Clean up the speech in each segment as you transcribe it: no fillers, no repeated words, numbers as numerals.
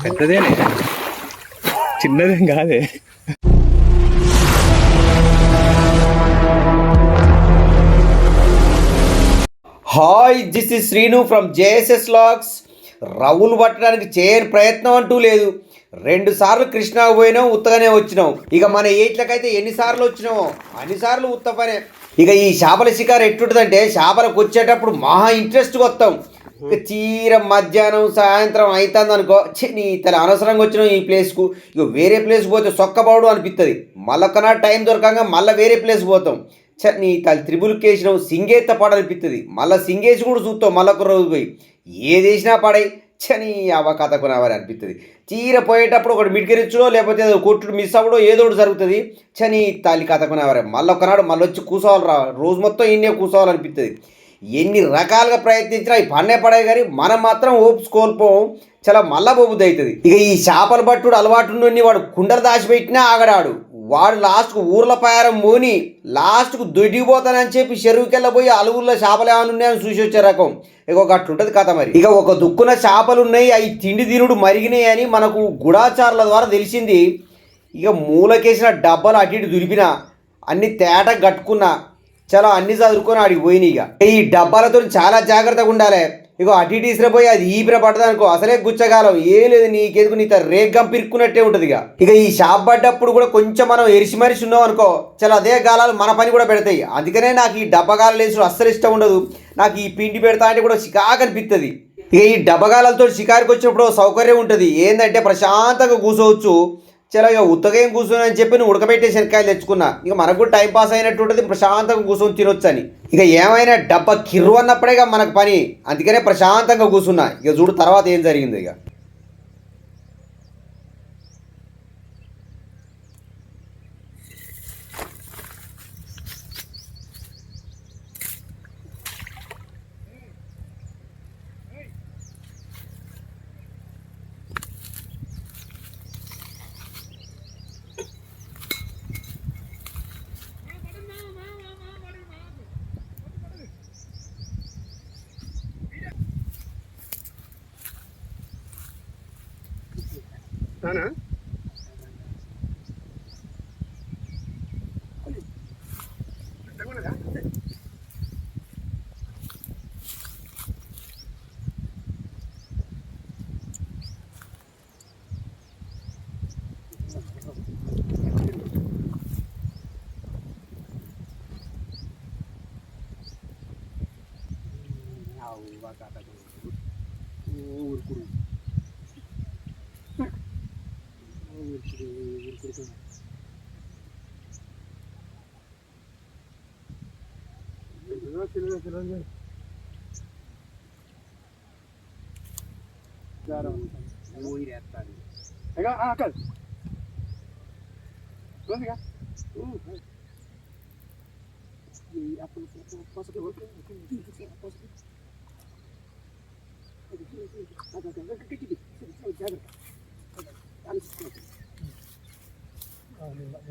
పెద్దదేనే, చిన్నదేం కాదే. Hi, this is Srinu from JSS logs. రవ్వులు పట్టడానికి చేయని ప్రయత్నం అంటూ లేదు. 2 సార్లు కృష్ణాకు పోయినాం, ఉత్తగానే వచ్చినాం. ఇక మన ఏట్లకైతే ఎన్నిసార్లు వచ్చినామో అన్నిసార్లు ఉత్త పనే. ఇక ఈ చేపల షికారు ఎట్టుంటుందంటే, చేపలకు వచ్చేటప్పుడు మహా ఇంట్రెస్ట్గా వస్తాం. ఇక చీర మధ్యాహ్నం సాయంత్రం అవుతుంది అనుకో, నీ తల అనవసరంగా వచ్చినాం ఈ ప్లేస్కు. ఇక వేరే ప్లేస్కి పోతే సొక్కబౌడు అనిపిస్తుంది. మళ్ళొక్కనాడు టైం దొరకంగా మళ్ళీ వేరే ప్లేస్కి పోతాం. నీ తల్లి త్రిబుల్కి వేసినావు, సింగేత్త పడనిపిస్తుంది. మళ్ళీ సింగేసి కూడా చూస్తావు మళ్ళొక రోజు పోయి. ఏది వేసినా పడాయి, చని అవకథ కొనవని అనిపిస్తుంది. చీర పోయేటప్పుడు ఒకటి మిడికరిచ్చుడో లేకపోతే కొట్టుడు మిస్ అవ్వడో ఏదో ఒకటి జరుగుతుంది. చని తల్లి కథ కొనవరే. మళ్ళీ ఒకనాడు మళ్ళీ వచ్చి కూర్చోవాలి రా, రోజు మొత్తం ఇన్నే కూర్చోవాలనిపిస్తుంది. ఎన్ని రకాలుగా ప్రయత్నించినా ఈ పన్నే పడాయి, కానీ మనం మాత్రం ఓప్స్ కోల్పోం. చాలా మళ్ళా బొబుద్ది అవుతుంది. ఇక ఈ చేపల పట్టుడు అలవాటు నుండి వాడు కుండలు దాచిపెట్టినా ఆగడాడు. వాడు లాస్ట్కు ఊర్ల పారం మోని లాస్ట్కు దొడ్డిపోతానని చెప్పి చెరువుకెళ్ళ పోయి అలుగుల్లో చేపలు ఏమైనా ఉన్నాయని చూసి వచ్చే రకం. ఇక అట్లుంటుంది కథ. మరి ఇక ఒక దుక్కున చేపలు ఉన్నాయి, అవి తిండి తినుడు మరిగినాయి అని మనకు గుడాచారుల ద్వారా తెలిసింది. ఇక మూలకేసిన డబ్బాలు అటు ఇటు దులిపిన, అన్ని తేట కట్టుకున్నా, చాలా అన్ని చదువుకొని ఆడికి పోయినాయి. ఇక ఈ డబ్బాలతో చాలా జాగ్రత్తగా ఉండాలి. ఇక అటు ఇటు ఇసిరిపోయి అది ఈపిన పడ్డది అనుకో, అసలే గుచ్చగాలం ఏం లేదు, నీకెదుకు నీ రేగ్గం పిరుక్కున్నట్టే ఉంటుంది. ఇక ఈ షాప్ పడ్డప్పుడు కూడా కొంచెం మనం ఎరిసి మరిసి ఉన్నాం అనుకో, చాలా అదే గాలాలు మన పని కూడా పెడతాయి. అందుకనే నాకు ఈ డబ్బగాలు వేసుడు అస్సలు ఇష్టం ఉండదు. నాకు ఈ పిండి పెడతా అంటే కూడా చికాకు అనిపిస్తుంది. ఇక ఈ డబ్బగాలతో షికారికి వచ్చినప్పుడు సౌకర్యం ఉంటుంది. ఏంటంటే ప్రశాంతంగా కూర్చోవచ్చు. చాలా ఇక ఉత్తగా ఏం కూర్చొని చెప్పి నువ్వు ఉడకబెట్టే శనక్కాయలు తెచ్చుకున్నా, ఇక మనకు కూడా టైం పాస్ అయినట్టు ఉంటుంది, ప్రశాంతంగా కూర్చొని తినొచ్చు అని. ఇక ఏమైనా డబ్బా కిర్రు అన్నప్పుడే మనకు పని, అందుకనే ప్రశాంతంగా కూర్చున్నా. ఇక చూడు తర్వాత ఏం జరిగింది. ఇక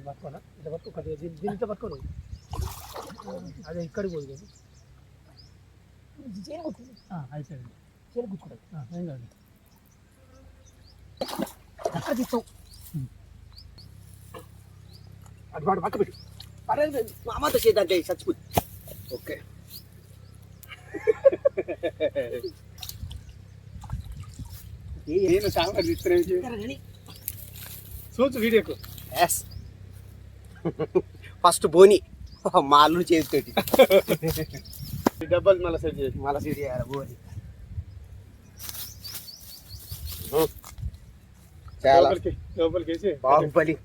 పట్టుకోనా ఇట్లా పట్టుకో, దీంతో పట్టుకోను, అదే ఇక్కడికి పోదు కదా, అయిపోయింది. చేను కూర్చుకుంటుంది, ఏం కాదు. అక్కడ తీస్తావు, అటు పాటు పక్క పెట్టి పర్లేదు, మా అమ్మతో చేద్దాంటే చచ్చిపోతుంది. ఓకే నేను చాలా చూచు వీడియోకు. ఎస్, ఫస్ట్ బోని మా అల్లుడు చేతితోటి డబ్బాలు మళ్ళీ సెట్ చేసి చేయాలి బోని. చాలా లోపలికి వేసి బాహుబలి.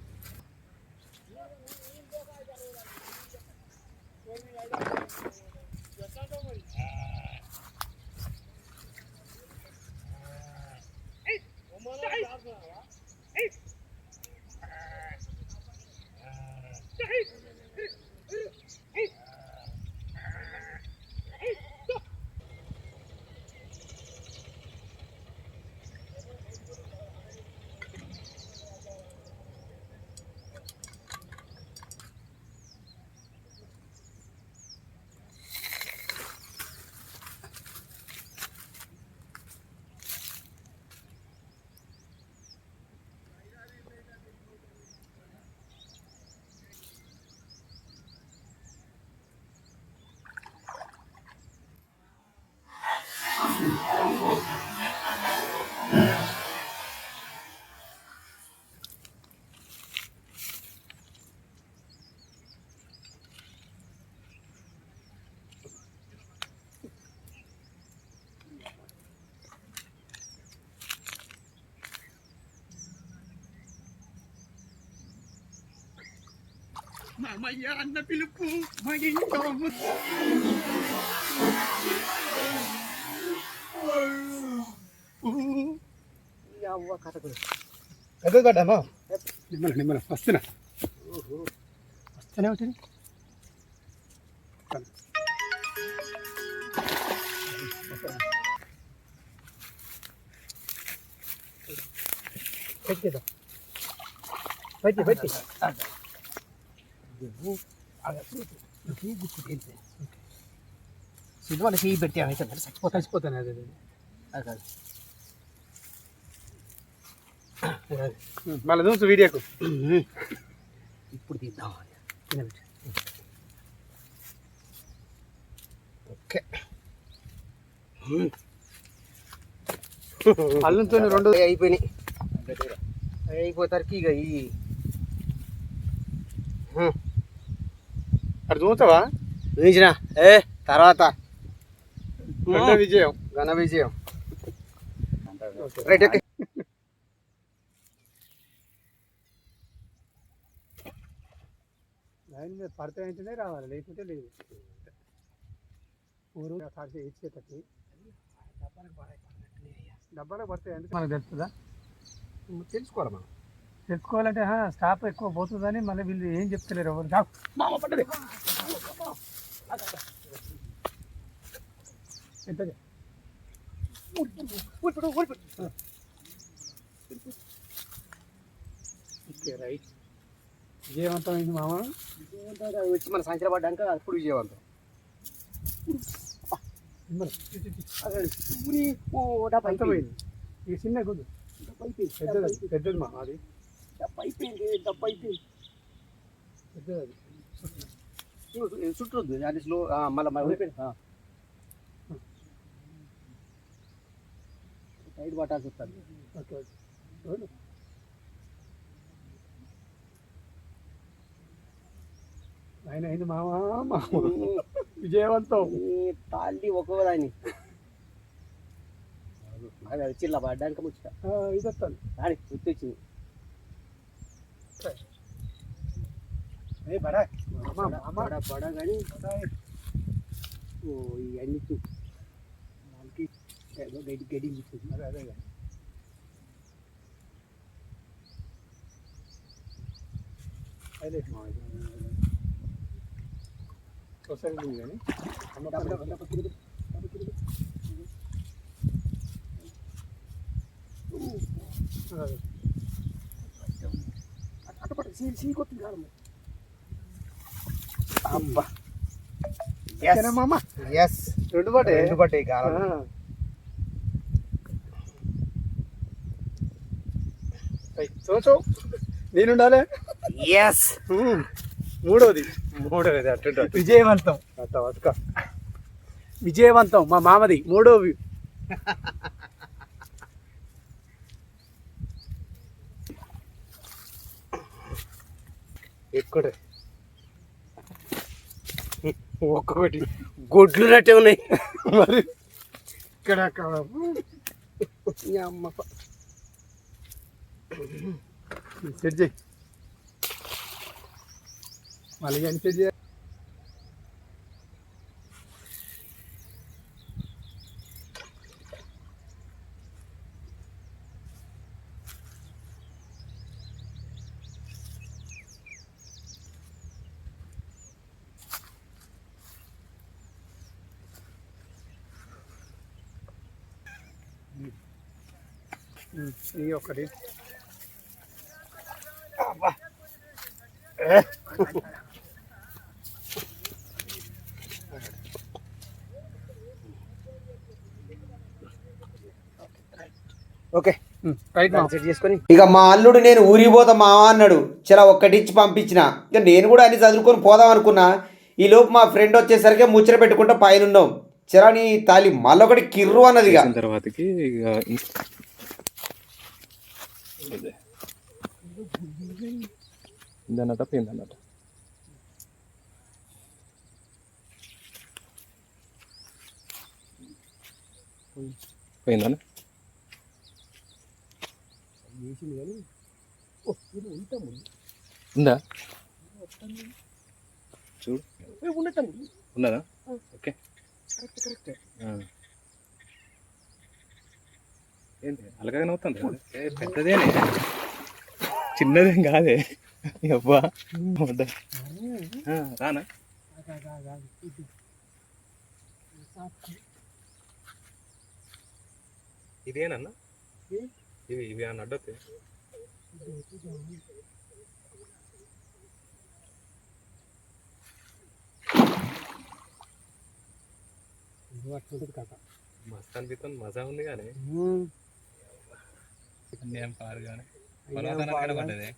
ఎక్కడ కట్టామా నిమ్మల వస్తున్నా వస్తూనే ఉంటుంది పెట్టేదా పెట్టి పెట్టి సినిమాలు చేయి పెట్టి అయితే చచ్చిపోతాను అదే కాదు మళ్ళీ చూసు వీడియోకు ఇప్పుడు తీద్దాం ఓకే అల్లంతో రెండు అయిపోయినాయి అయిపోతారికి ఇక ఈ అటు చూస్తావా చూసినా తర్వాత ఘన విజయం రైట్ ఓకే లైన్ మీద పడితే వెంటనే రావాలి లేకుంటే లేదు ఊరు ఇచ్చేటట్టు డబ్బాలకు పడితే ఎందుకు మనకు తెలుస్తుందా తెలుసుకోవాలి మనం తెలుసుకోవాలంటే స్టాప్ ఎక్కువ పోతుందని మళ్ళీ వీళ్ళు ఏం చెప్తలేరు ఎవరు పడ్డది ఎంత ఓకే రైట్ విజయవంతమైంది మామ విజయవంతం వచ్చి మన సాయంత్రం పడ్డాక అప్పుడు విజయవంతం పోయింది ఇక చిన్న గుద్దు పెద్దది పెద్దది మా అది డబ్బు అయిపోయింది పెద్దది అది చుట్టూ అది స్లో మళ్ళీ సైడ్ పట్టాల్సి వస్తుంది ఓకే ఓకే ఆయన అయింది మామ విజయవంతం తాళి ఒక్కోదాన్ని అది వచ్చిల్లా పడ్డానికి ముచ్చట ఇది వస్తాను రాని గుర్తు వచ్చింది బడా బడా కానీ ఓ ఇవన్నీ వాళ్ళకి గడ్డి అదే అదే హైలైట్ మా ఒకసారి కానీ అబ్బా మామ ఎస్ రెండు పట్టే చూచు నేనుండాలి ఎస్ మూడవది అటు విజయవంతం అక్క విజయవంతం మా మామది మూడోవి ఎక్కువ ఒక్కొక్కటి గొడ్లు నట్టే ఉన్నాయి మరి ఇక్కడ అమ్మ సెట్ చేయి మళ్ళీ కానీ సెట్ చేయాలి ఈ ఒకటి ఓకే ఇక మా అల్లుడు నేను ఊరికి పోతా మావా అన్నాడు. చాలా ఒక్కటిచ్చి పంపించిన. ఇక నేను కూడా అన్ని చదువుకొని పోదాం అనుకున్నా. ఈ లోపు మా ఫ్రెండ్ వచ్చేసరికి ముచ్చట పెట్టుకుంటా పైన ఉన్నాం. చరా నీ తాలి మళ్ళొకటి కిర్రు అన్నది. ఇక తర్వాతకి ఇదన్నట పోయిందన్నట. పోయిందన్న ఉందా ఉన్నదా ఓకే ఏంటి అలాగే నవ్వుతుంది కదా పెద్దదేనే చిన్నదేం కాదే అబ్బా రానా ఇదేనన్నా ఇవి ఇవి అన్న అడ్డొత్తే మస్తు అనిపిస్తుంది మజా ఉంది కానీ అన్యాయం పారు కానీ పర్వతానికి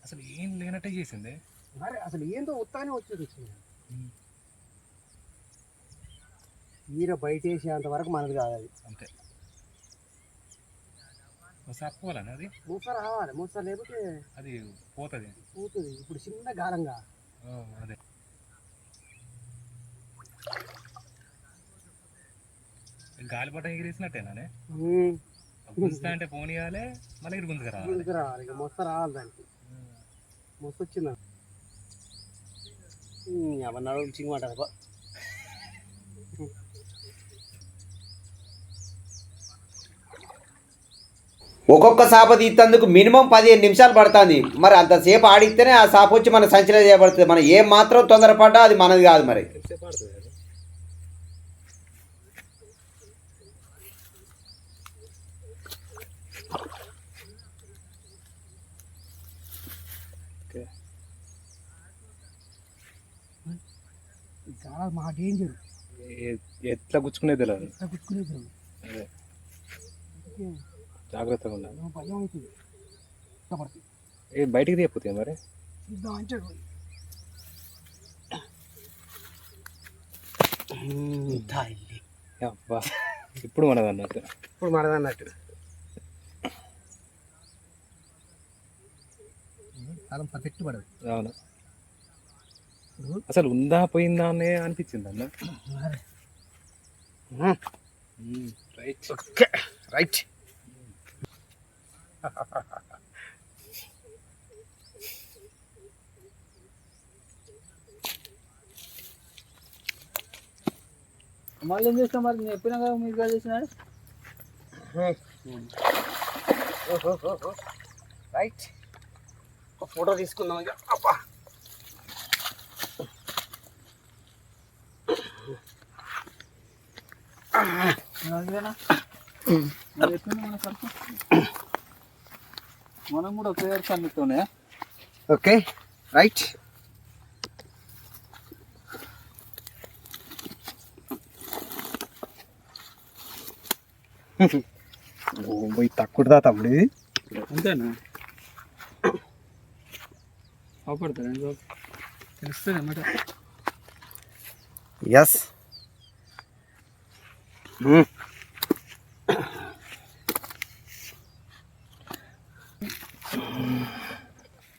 అసలు ఏం లేనట్టే చేసింది అసలు ఏందో ఉత్తానే వచ్చేది ఈర బయట వేసేంత వరకు మనది కాదు అది అంతే ఒకసారి పోవాలని అది మూసారి రావాలి మూసారి లేకపోతే అది పోతుంది పోతుంది ఇప్పుడు చిన్న గాలంగా అదే గాలిపట ఎగిరేసినట్టేనానే గుంజుతా అంటే పోనీయాలి మళ్ళీ ఇటు గుంజుకు రావాలి ఇక మొత్తం రావాలి దానికి మొత్తం వచ్చిందా అవన్నీ చింగమంటారు ఒక్కొక్క చేప తీసేందుకు మినిమం 15 నిమిషాలు పడుతుంది. మరి అంతసేపు ఆడిస్తేనే ఆ చేప వచ్చి మన సంచిలో చేయబడుతుంది. మనం ఏం మాత్రం తొందరపడ్డా అది మనది కాదు. మరి మా డేంజర్ ఎట్లా గుచ్చుకునేది తెలియదు ఎట్లా గుచ్చుకునేది తెలియదు. అదే జాగ్రత్తగా ఉండాలి. భయం అవుతుంది ఏ బయటికి తీయకపోతే మరి అంటే అబ్బా ఇప్పుడు మనదన్నట్టు కాలం పర్ఫెక్ట్ పడదు. అవును అసలు ఉందా పోయిందా అనే అనిపించింది అన్న. రైట్ రైట్ మళ్ళీ ఏం చేస్తాం మరి నేను చెప్పినా కదా మీరు చేసిన రైట్ ఒక ఫోటో తీసుకుందాం ఇక. అబ్బా మనం కూడా ఒకే అన్నితోనే ఓకే రైట్. పోయి తక్కువదా తమ్ముడు ఇది అంతేనా అవపడతాడు తెలుస్తుంది అన్నమాట. Yes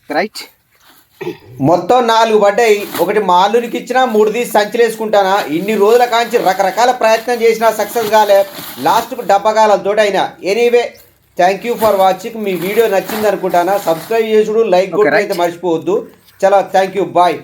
right. మొత్తం 4 పడ్డాయి. ఒకటి మాలూరికి ఇచ్చినా 3 తీసి సంచులు వేసుకుంటానా. ఇన్ని రోజుల కాంచి రకరకాల ప్రయత్నం చేసినా సక్సెస్ కాలే. లాస్ట్కు డబ్బకాలతో అయినా. Anyway thank you for watching. Me video నచ్చింది అనుకుంటానా. సబ్స్క్రైబ్ చేసుడు లైక్ కూడా అయితే మర్చిపోవద్దు. చలో థ్యాంక్ యూ బాయ్.